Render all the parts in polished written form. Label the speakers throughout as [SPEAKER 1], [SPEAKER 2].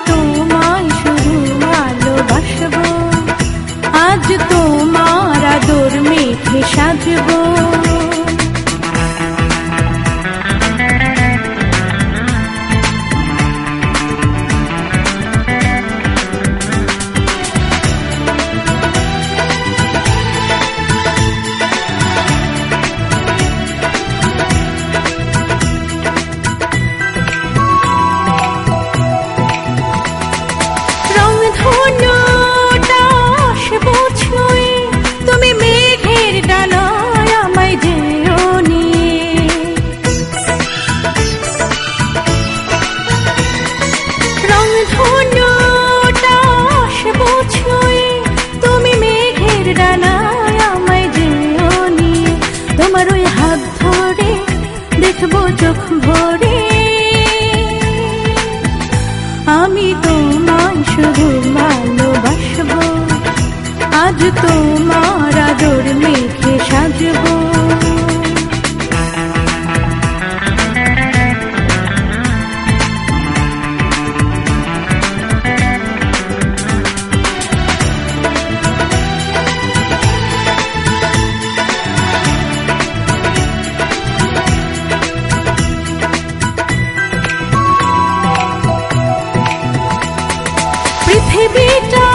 [SPEAKER 1] তোমায় শুধু ভালোবাসবো, আজ তোমার আদর মেখে সাজবো। চোখ ভরে আমি তোমায় শুধু ভালোবাসবো, আজ তোমার আদর মেখে সাজবো। পৃথিবীটা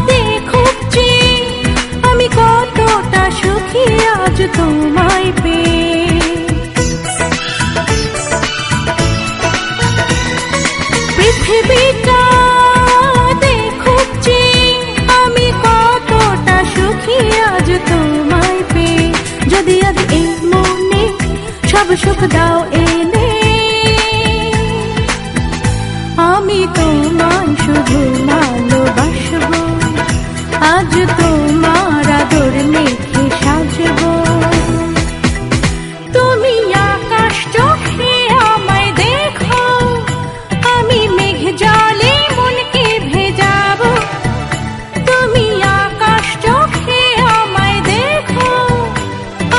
[SPEAKER 1] দেখছি আমি কতটা সুখী আজ তোমায় পেয়ে। পৃথিবীটা দেখছি আমি কতটা সুখী আজ তোমায় পেয়ে। যদি আজ এই মনে সব সুখ দাও এনে, আমি তোমায় শুধু ভালোবাসবো, আজ তোমার আদর মেখে সাজবো। তুমি আকাশ চোখে আমায় দেখো, আমি মেঘ জলে মনকে ভেজাবো। তুমি আকাশ চোখে আমায় দেখো,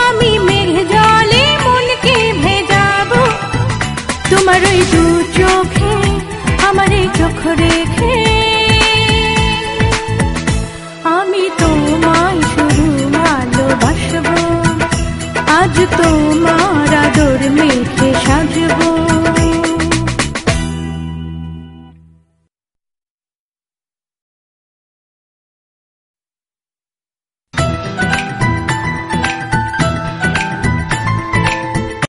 [SPEAKER 1] আমি মেঘ জলে মনকে ভেজাবো। তোমার ওই দু চোখে আমার এই চোখ রেখে